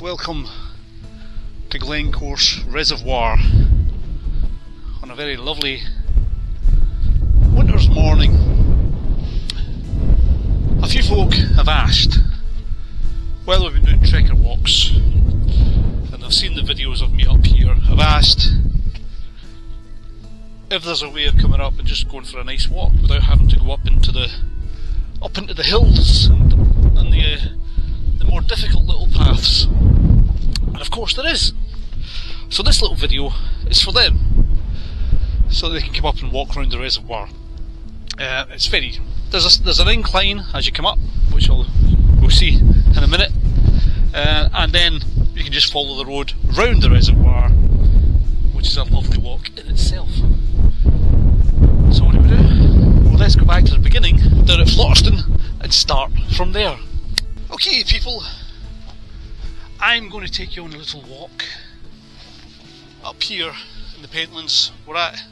welcome to Glencourse Reservoir on a very lovely winter's morning. A few folk have asked, while we've been doing trekker walks, and they've seen the videos of me up here, have asked if there's a way of coming up and just going for a nice walk without having to go up into the hills and the more difficult little paths. And of course there is. So this little video is for them, so they can come up and walk around the reservoir. There's an incline as you come up, which we'll see in a minute, and then you can just follow the road round the reservoir, which is a lovely walk in itself. So what do we do? Well, let's go back to the beginning down at Flotterston and start from there. Okay people, I'm going to take you on a little walk up here in the Pentlands. We're at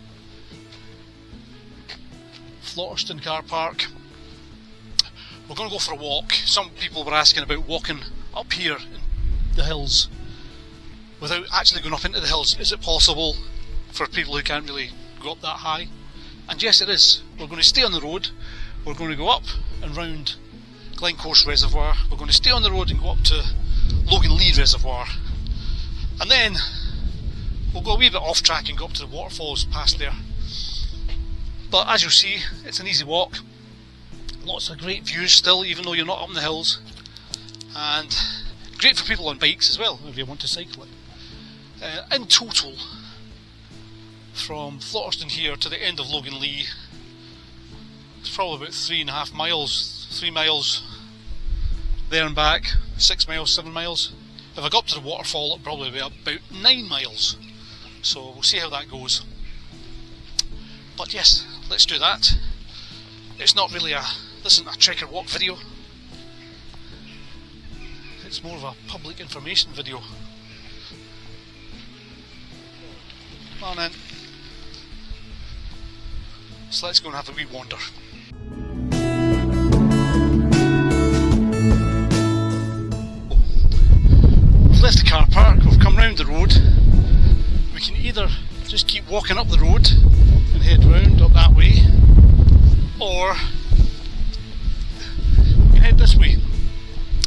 Flotterston car park. We're going to go for a walk. Some people were asking about walking up here in the hills without actually going up into the hills. Is it possible for people who can't really go up that high? And yes, it is. We're going to stay on the road. We're going to go up and round Glencourse Reservoir. We're going to stay on the road and go up to Logan Lee Reservoir, and then we'll go a wee bit off track and go up to the waterfalls past there. But as you'll see, it's an easy walk. Lots of great views still, even though you're not up in the hills, and great for people on bikes as well if you want to cycle it. In total, from Flotterston here to the end of Logan Lee, it's probably about 3.5 miles, 3 miles there and back, 6 miles, 7 miles. If I got up to the waterfall, it'd probably be about 9 miles. So we'll see how that goes. But yes, let's do that. It's not really this isn't a trekker walk video. It's more of a public information video. Come on then. So let's go and have a wee wander. We've left the car park, we've come round the road. We can either just keep walking up the road and head round up that way, or we can head this way.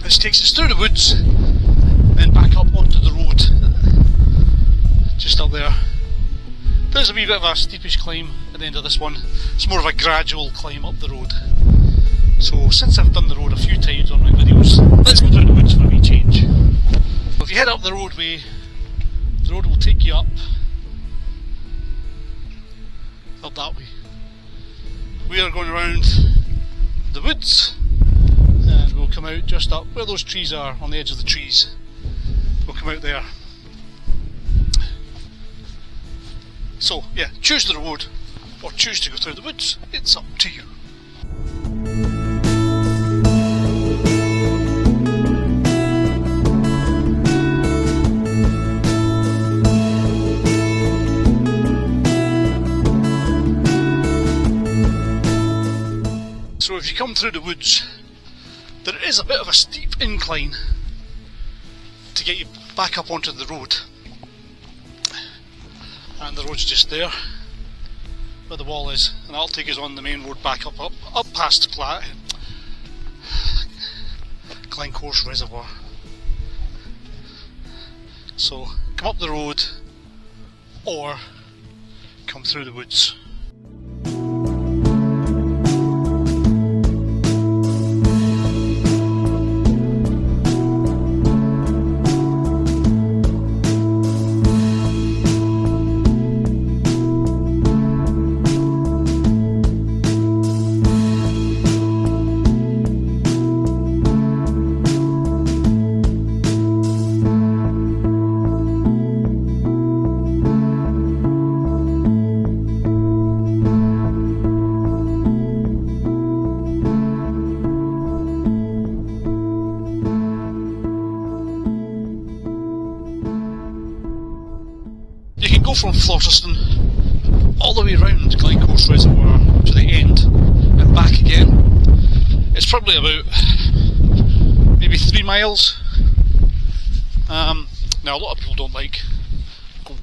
This takes us through the woods, then back up onto the road. Just up there. There's a wee bit of a steepish climb at the end of this one. It's more of a gradual climb up the road. So since I've done the road a few times on my videos, let's go through the woods for a wee change. If you head up the roadway, the road will take you up that way. We are going around the woods, and we'll come out just up where those trees are, on the edge of the trees. We'll come out there. So yeah, choose the road or choose to go through the woods, it's up to you. So if you come through the woods, there is a bit of a steep incline to get you back up onto the road. And the road's just there, where the wall is, and that'll take us on the main road back up past Glencourse Reservoir. So come up the road, or come through the woods. Go from Flotterston all the way around Glencourse Reservoir to the end and back again. It's probably about maybe 3 miles, Now a lot of people don't like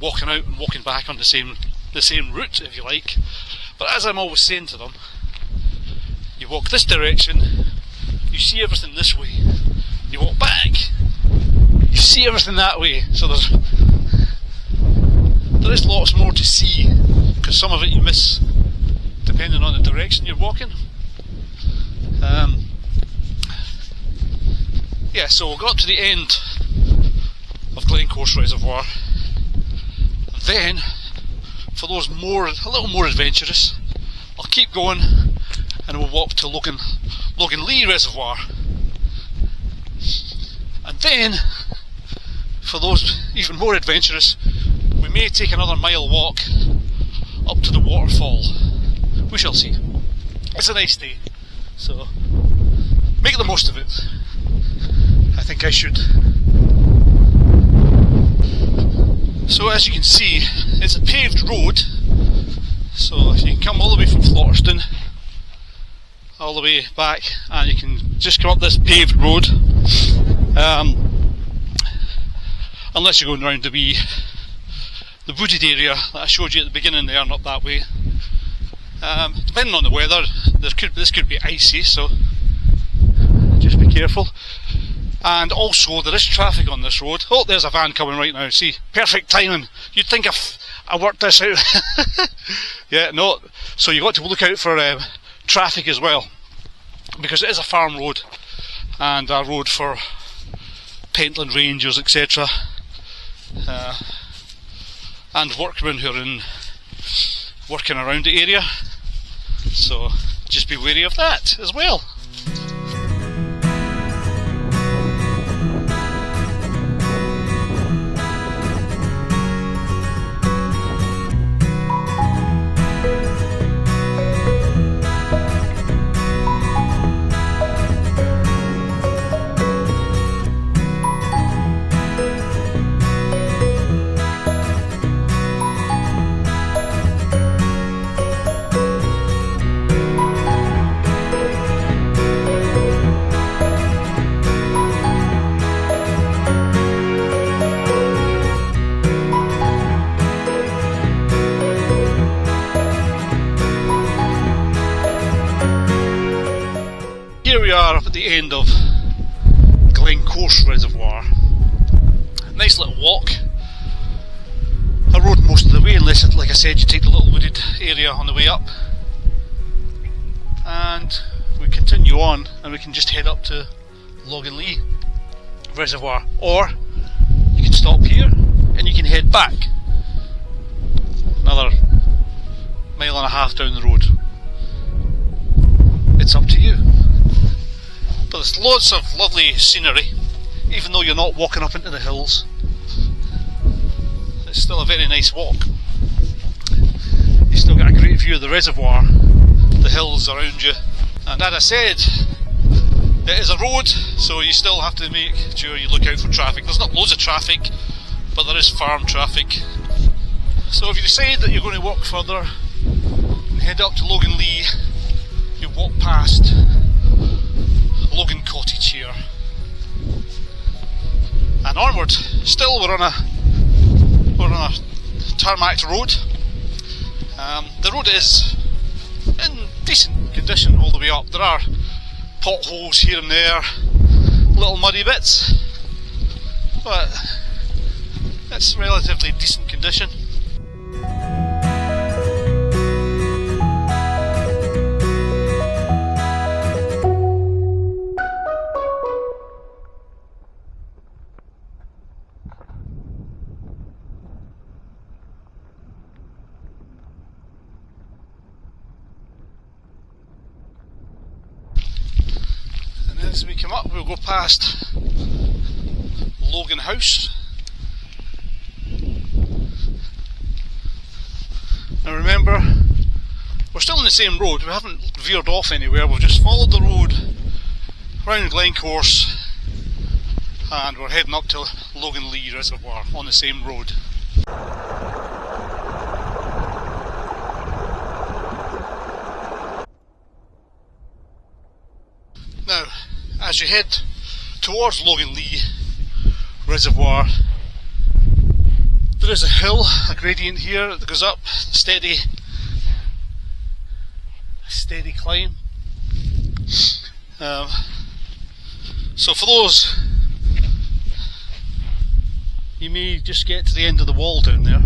walking out and walking back on the same route, if you like, but as I'm always saying to them, you walk this direction, you see everything this way. You walk back, you see everything that way. So there is lots more to see, because some of it you miss depending on the direction you're walking. Yeah, so we'll go up to the end of Glencorse Reservoir. Then, for those a little more adventurous, I'll keep going and we'll walk to Logan Lee Reservoir. And then, for those even more adventurous, we may take another mile walk up to the waterfall. We shall see. It's a nice day, so make the most of it. I think I should. So as you can see, it's a paved road, so you can come all the way from Flotterstone all the way back, and you can just come up this paved road, unless you're going around the wooded area that I showed you at the beginning there, not that way. Depending on the weather, this could be icy, so just be careful. And also there is traffic on this road. Oh, there's a van coming right now, see, perfect timing. You'd think I worked this out. Yeah, no, so you've got to look out for traffic as well, because it is a farm road and a road for Pentland Rangers, etc. And workmen who are working around the area, so just be wary of that as well. Here we are up at the end of Glencorse Reservoir. Nice little walk. I rode most of the way, unless, like I said, you take the little wooded area on the way up. And we continue on, and we can just head up to Logan Lee Reservoir. Or you can stop here and you can head back another mile and a half down the road. It's up to you. But there's lots of lovely scenery, even though you're not walking up into the hills. It's still a very nice walk. You still get a great view of the reservoir, the hills around you, and as I said, it is a road, so you still have to make sure you look out for traffic. There's not loads of traffic, but there is farm traffic. So if you decide that you're going to walk further and head up to Logan Lee, you walk past Logan Cottage here, and onward. Still we're on a tarmac road. The road is in decent condition all the way up. There are potholes here and there, little muddy bits, but it's relatively decent condition. As we come up, we'll go past Logan House. Now remember, we're still on the same road, we haven't veered off anywhere, we've just followed the road round Glencorse and we're heading up to Logan Lee Reservoir on the same road. Now, as you head towards Logan Lee, reservoir. There is a hill, a gradient here that goes up, steady climb. So for those, you may just get to the end of the wall down there.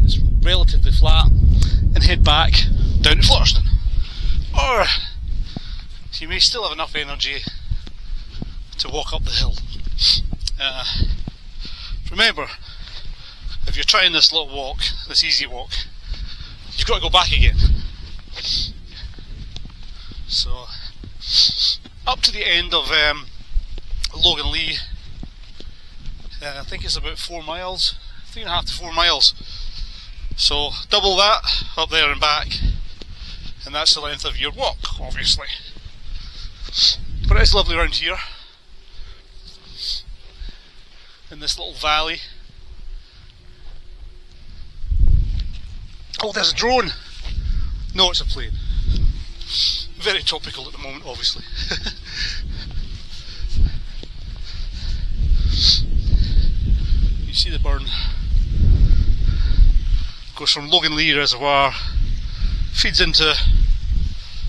It's relatively flat, and head back down to Flutterston. Or you may still have enough energy to walk up the hill. Remember, if you're trying this little walk, this easy walk, you've got to go back again. So, up to the end of Logan Lee, I think it's about 4 miles, 3.5 to 4 miles. So double that up there and back, and that's the length of your walk, obviously. But it's lovely around here, in this little valley. Oh, there's a drone! No, it's a plane. Very topical at the moment, obviously. You see the burn. Goes from Logan Lee Reservoir, feeds into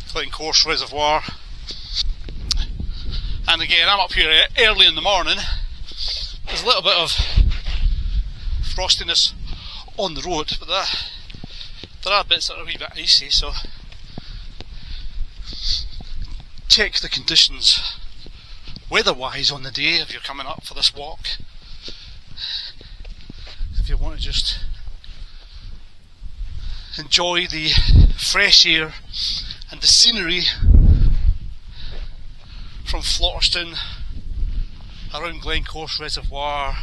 Glencorse Reservoir. And again, I'm up here early in the morning. There's a little bit of frostiness on the road, but there are bits that are a wee bit icy, so check the conditions weather-wise on the day if you're coming up for this walk. If you want to just enjoy the fresh air and the scenery from Flutterston, around Glencorse Reservoir,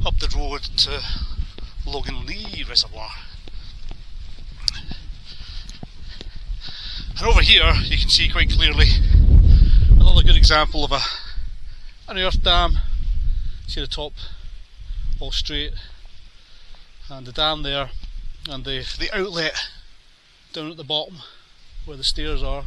up the road to Logan Lee Reservoir. And over here you can see quite clearly another good example of an earth dam. See the top all straight, and the dam there, and the outlet down at the bottom where the stairs are.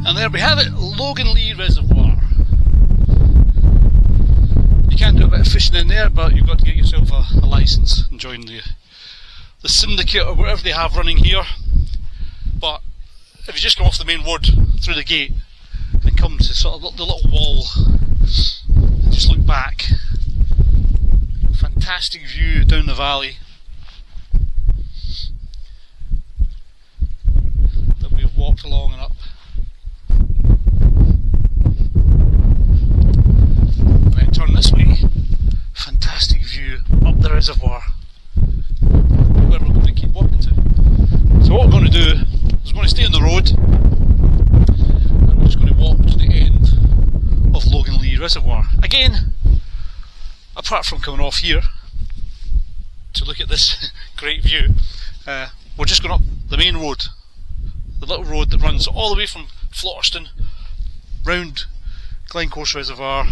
And there we have it, Logan Lee Reservoir. You can do a bit of fishing in there, but you've got to get yourself a licence and join the syndicate or whatever they have running here. But if you just go off the main road through the gate and come to sort of the little wall and just look back, fantastic view down the valley that we've walked along and up. Turn this way, fantastic view up the reservoir where we're going to keep walking to. So what we're going to do is we're going to stay on the road and we're just going to walk to the end of Logan Lee Reservoir. Again, apart from coming off here to look at this great view, we're just going up the main road, the little road that runs all the way from Flutterston round Glencorse Reservoir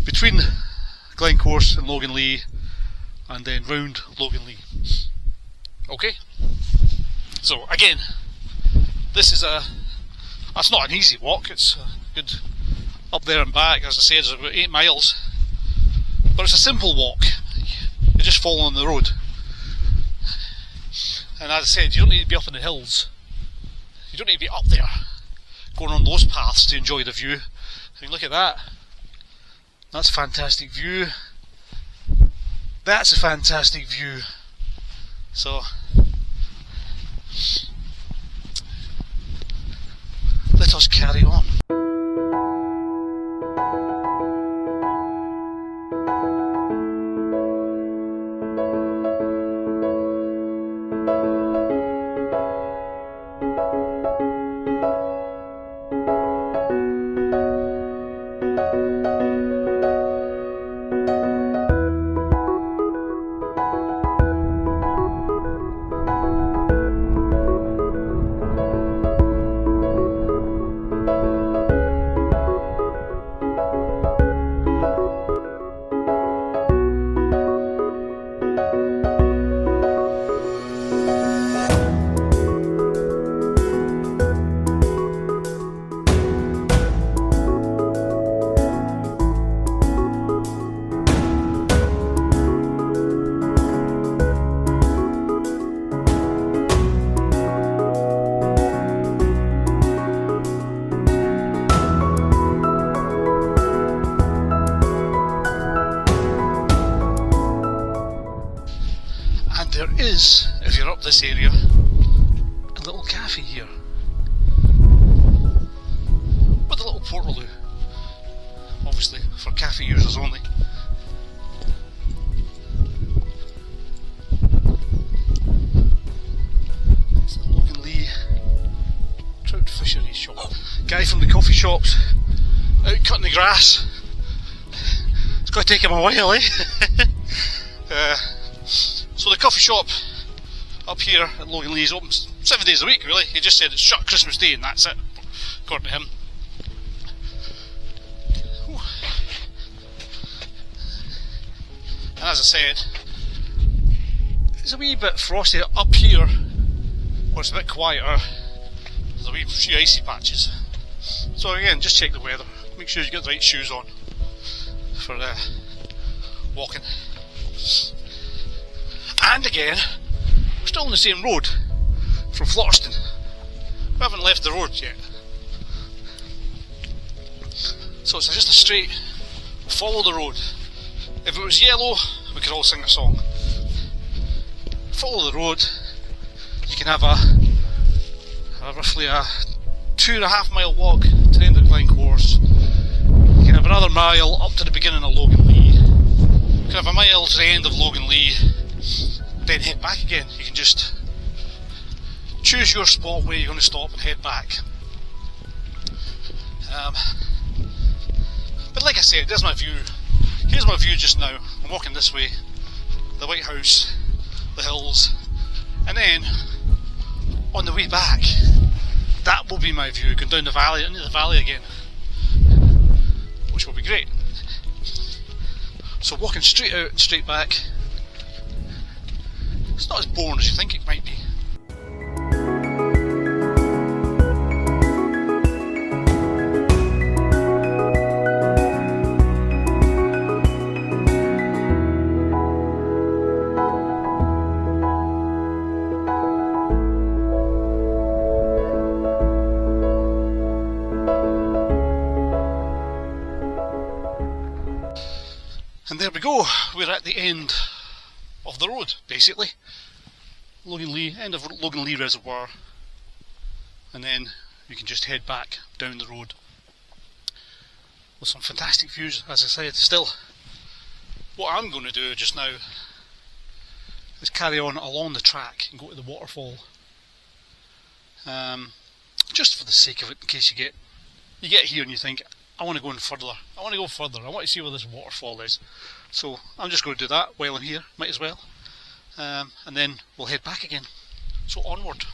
between Glencorse and Logan Lee, and then round Logan Lee. Okay, so again, that's not an easy walk. It's a good up there and back. As I said, it's about 8 miles, but it's a simple walk. You just follow on the road, and as I said, you don't need to be up in the hills. You don't need to be up there going on those paths to enjoy the view. I mean, look at that. That's a fantastic view. That's a fantastic view. So let us carry on. There is, if you're up this area, a little cafe here with a little portaloo, obviously for cafe users only. It's the Logan Lee Trout Fisheries shop. Guy from the coffee shop's out cutting the grass. It's going to take him a while, eh? So the coffee shop up here at Logan Lee is open 7 days a week, really. He just said it's shut Christmas Day and that's it, according to him. Whew. And as I said, it's a wee bit frosty up here, where it's a bit quieter. There's a wee few icy patches. So again, just check the weather. Make sure you get the right shoes on for walking. And again, we're still on the same road from Flotterston. We haven't left the road yet. So it's just a straight follow the road. If it was yellow, we could all sing a song. Follow the road, you can have roughly a 2.5 mile walk to the end of Glencorse. You can have another mile up to the beginning of Logan Lee. You can have a mile to the end of Logan Lee. Then head back again. You can just choose your spot where you're going to stop and head back. But like I said, there's my view. Here's my view just now. I'm walking this way, the White House, the hills, and then on the way back, that will be my view, going down the valley, into the valley again, which will be great. So walking straight out and straight back, it's not as boring as you think it might be. And there we go, we're at the end of the road, basically. Logan Lee, end of Logan Lee Reservoir, and then you can just head back down the road with some fantastic views. As I said, still, what I'm going to do just now is carry on along the track and go to the waterfall, just for the sake of it, in case you get here and you think, I want to go in further, I want to go further, I want to see where this waterfall is. So I'm just going to do that while I'm here, might as well. And then we'll head back again. So onward.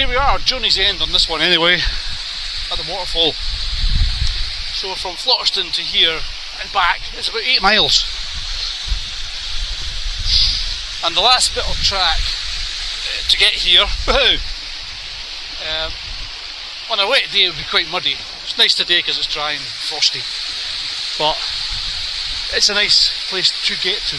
here we are, journey's end on this one anyway, at the waterfall. So from Flotterston to here and back, it's about 8 miles. And the last bit of track to get here, on a wet day it would be quite muddy. It's nice today because it's dry and frosty, but it's a nice place to get to.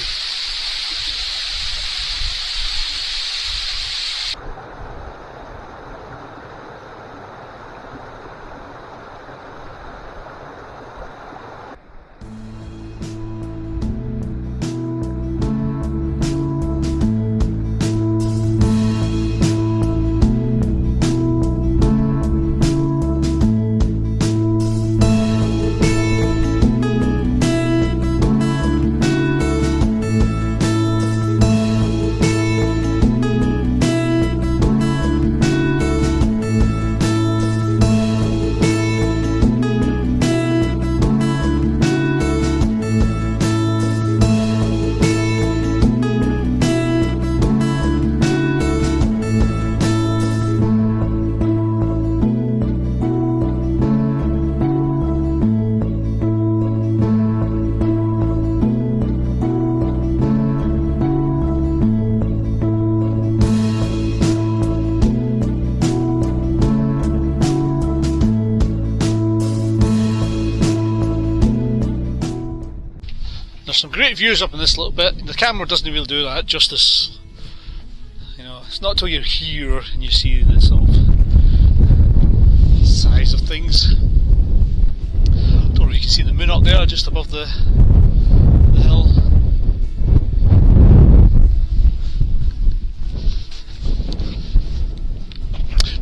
There's some great views up in this little bit. The camera doesn't really do that justice. You know, it's not till you're here and you see the sort of size of things. Don't know if you can see the moon up there, just above the hill.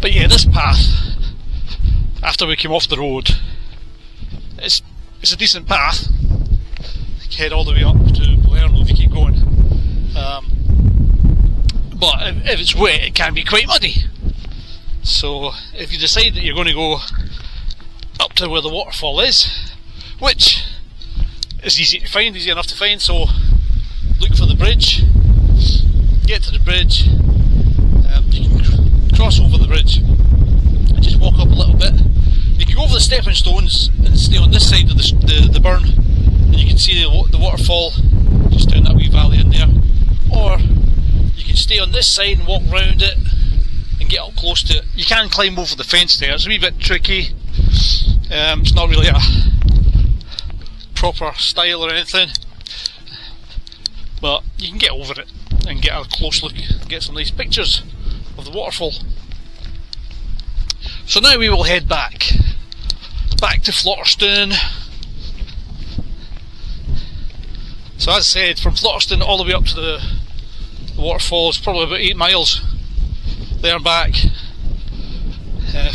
But yeah, this path, after we came off the road, it's a decent path. Head all the way up to Blairno if you keep going, but if it's wet it can be quite muddy, so if you decide that you're going to go up to where the waterfall is, which is easy enough to find, so look for the bridge, get to the bridge, you can cross over the bridge and just walk up a little bit. You can go over the stepping stones and stay on this side of the burn, and you can see the waterfall just down that wee valley in there, or you can stay on this side and walk round it and get up close to it. You can climb over the fence there, it's a wee bit tricky, it's not really a proper style or anything, but you can get over it and get a close look and get some nice pictures of the waterfall. So now we will head back to Flotterston. So as I said, from Flotterston all the way up to the waterfall is probably about 8 miles there and back,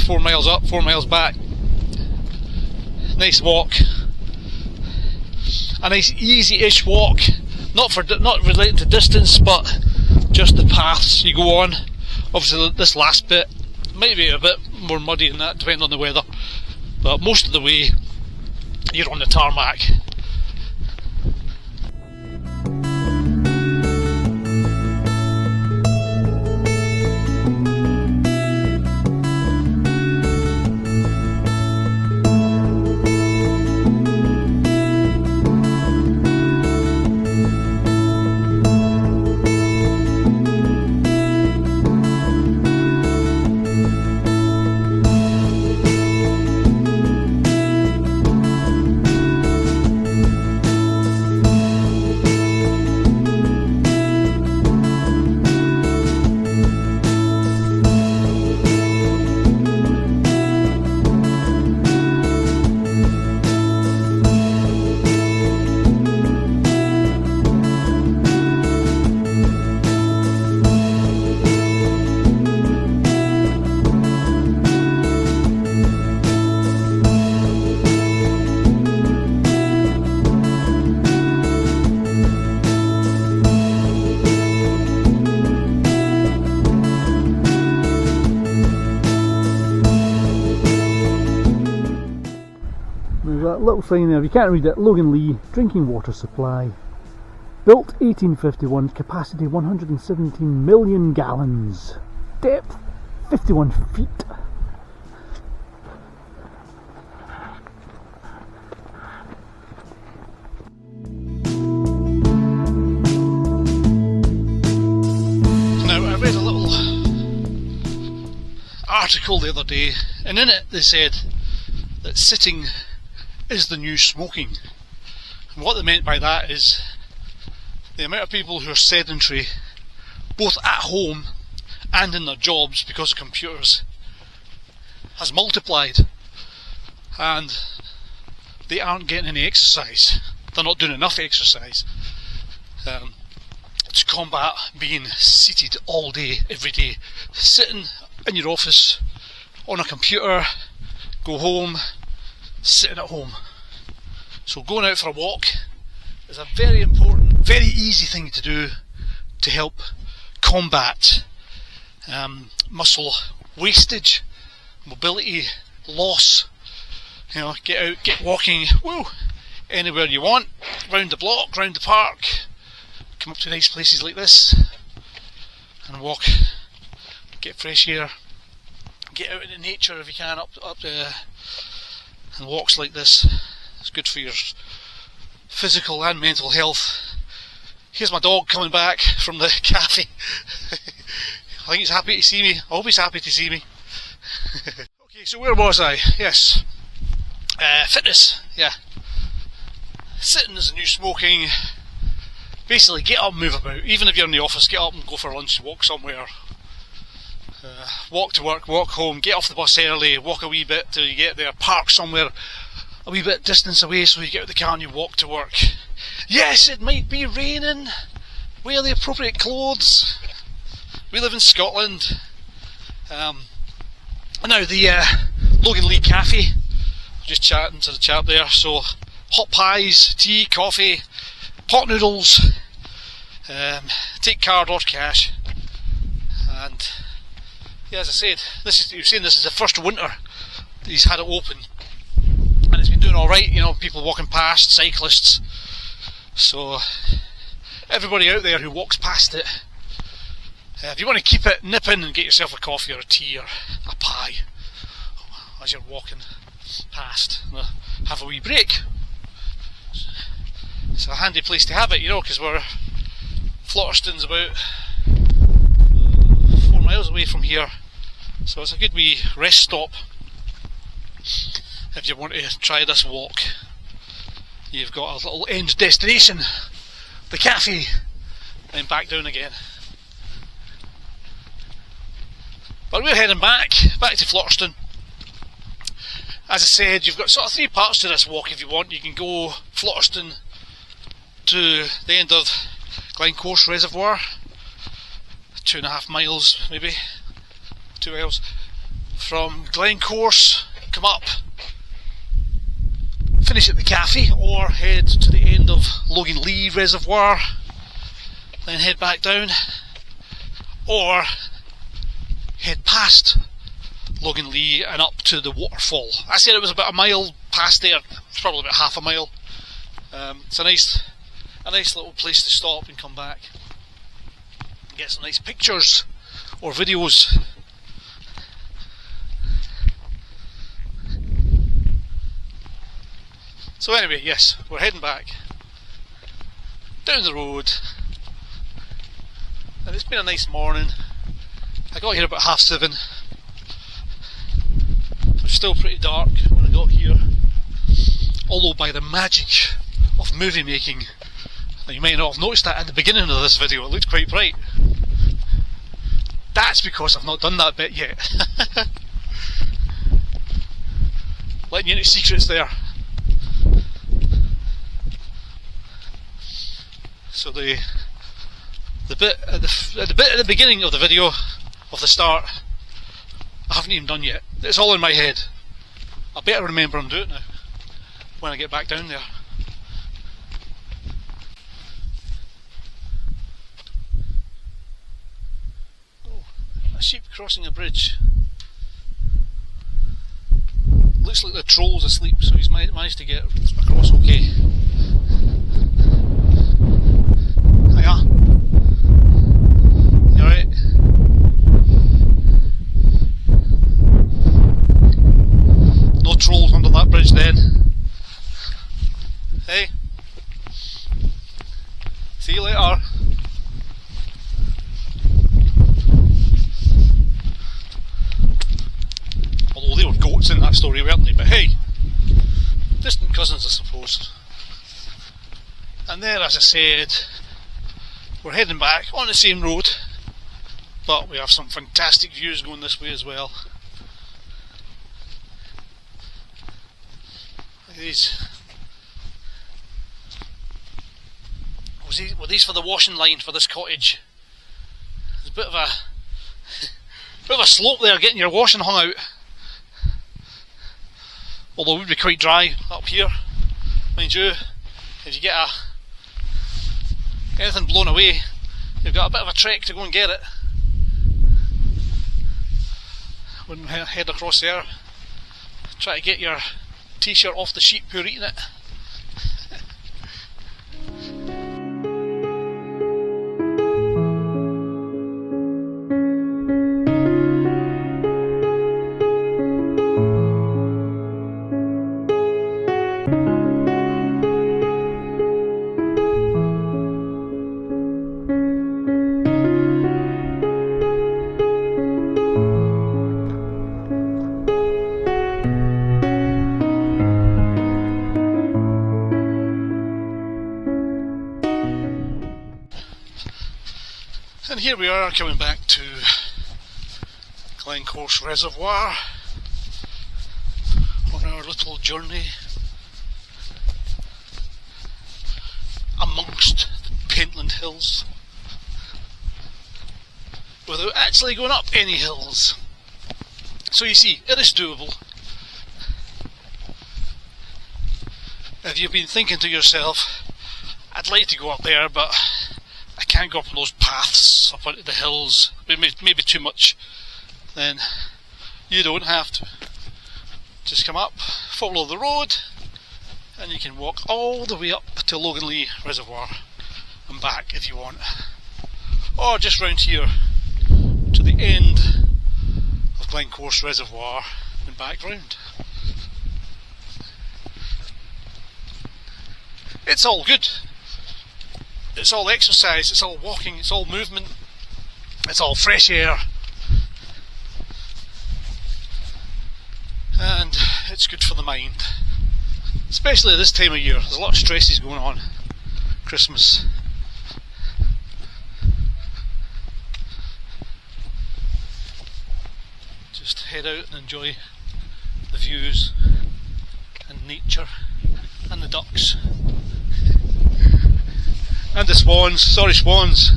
4 miles up, 4 miles back. Nice walk, a nice easy-ish walk, not relating to distance, but just the paths you go on. Obviously this last bit might be a bit more muddy than that, depending on the weather, but most of the way you're on the tarmac. That little sign there, if you can't read it, Logan Lee, drinking water supply. Built 1851, capacity 117 million gallons. Depth 51 feet. Now, I read a little article the other day, and in it they said that sitting is the new smoking. And what they meant by that is the amount of people who are sedentary, both at home and in their jobs because of computers, has multiplied, and they aren't getting any exercise. They're not doing enough exercise to combat being seated all day, every day. Sitting in your office on a computer, go home, sitting at home. So going out for a walk is a very important, very easy thing to do to help combat muscle wastage, mobility loss. You know, get out, get walking, woo, anywhere you want, round the block, round the park, come up to nice places like this and walk, get fresh air, get out into nature if you can, up and walks like this. It's good for your physical and mental health. Here's my dog coming back from the cafe. I think he's happy to see me. I hope he's happy to see me. Okay, so where was I? Yes. Fitness, yeah. Sitting is the new smoking. Basically, get up and move about. Even if you're in the office, get up and go for lunch, walk somewhere. Walk to work, walk home, get off the bus early, walk a wee bit till you get there, park somewhere a wee bit distance away so you get out the car and you walk to work. Yes, it might be raining. Wear the appropriate clothes. We live in Scotland. Now the Logan Lee Cafe, just chatting to the chap there, so hot pies, tea, coffee, pot noodles, take card or cash, and yeah, as I said, you're saying this is the first winter that he's had it open, and it's been doing alright, you know, people walking past, cyclists, so everybody out there who walks past it, if you want to keep it, nip in and get yourself a coffee or a tea or a pie as you're walking past, and have a wee break. It's a handy place to have it, you know, because Flotterstone's about 4 miles away from here, so it's a good wee rest stop if you want to try this walk. You've got a little end destination, the cafe, then back down again. But we're heading back to Flotterstone. As I said, you've got sort of 3 parts to this walk if you want. You can go Flotterstone to the end of Glencorse Reservoir, 2.5 miles maybe, 2 miles. From Glencorse, come up, finish at the cafe, or head to the end of Logan Lee Reservoir, then head back down, or head past Logan Lee and up to the waterfall. I said it was about a mile past there, it's probably about half a mile. It's a nice little place to stop and come back and get some nice pictures or videos. So anyway, yes, we're heading back down the road, and it's been a nice morning. I got here about 7:30. It was still pretty dark when I got here, although by the magic of movie making, you may not have noticed that at the beginning of this video, it looked quite bright. That's because I've not done that bit yet. Letting you into secrets there. So the bit at the beginning of the video, of the start, I haven't even done yet. It's all in my head. I better remember and do it now when I get back down there. Oh, a sheep crossing a bridge. Looks like the troll's asleep, so he's managed to get across okay. Hiya. You alright? they are. Although they were goats in that story, weren't they? But hey, distant cousins, I suppose. And there, as I said, we're heading back on the same road, but we have some fantastic views going this way as well. Look at these. Were these for the washing line for this cottage? There's a bit of a slope there getting your washing hung out. Although it would be quite dry up here, mind you. If you get anything blown away, you've got a bit of a trek to go and get it. Wouldn't head across there, try to get your t-shirt off the sheep who are eating it. And here we are coming back to Glencorse Reservoir on our little journey amongst the Pentland Hills without actually going up any hills. So you see, it is doable. If you've been thinking to yourself, I'd like to go up there, but I can't go up on those paths up onto the hills, maybe too much, then you don't have to. Just come up, follow the road, and you can walk all the way up to Loganlee Reservoir and back if you want. Or just round here to the end of Glencorse Reservoir and back round. It's all good. It's all exercise, it's all walking, it's all movement, it's all fresh air, and it's good for the mind, especially at this time of year. There's a lot of stresses going on. Christmas, just head out and enjoy the views and nature and the ducks. And the swans, sorry swans,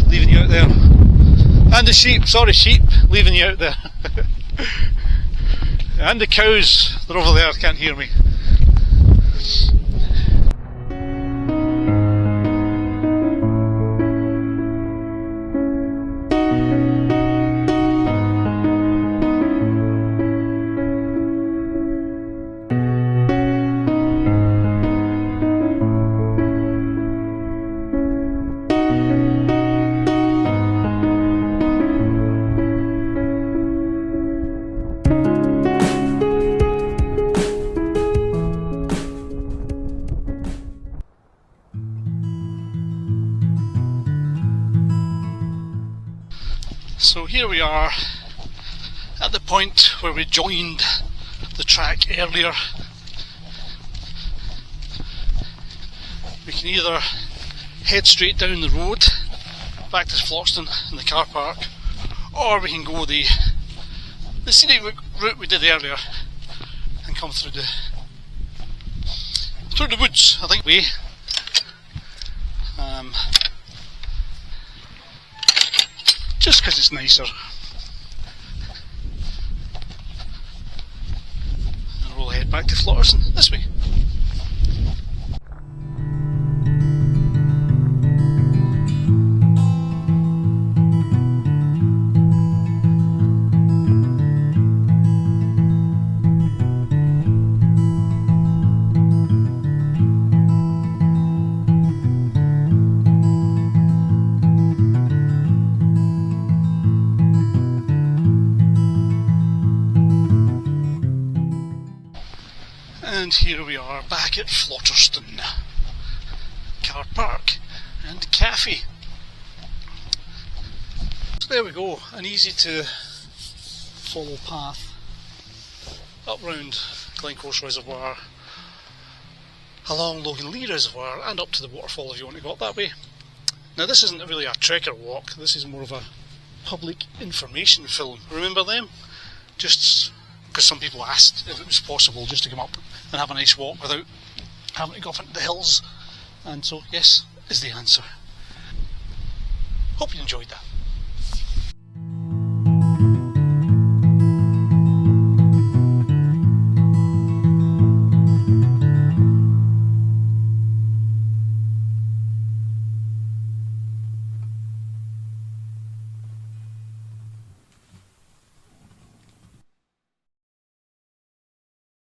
leaving you out there. And the sheep, sorry sheep, leaving you out there. And the cows, they're over there, can't hear me. So here we are at the point where we joined the track earlier. We can either head straight down the road back to Flotston in the car park, or we can go the scenic route we did earlier and come through the woods, I think way. Just because it's nicer. And we'll head back to Flotterson this way. And here we are back at Flotterston car park and cafe. So there we go, an easy to follow path up round Glencore's Reservoir, along Logan Lee Reservoir, and up to the waterfall if you want to go up that way. Now this isn't really a trekker walk, this is more of a public information film. Remember them? Just because some people asked if it was possible just to come up and have a nice walk without having to go up into the hills, and so yes is the answer. Hope you enjoyed that.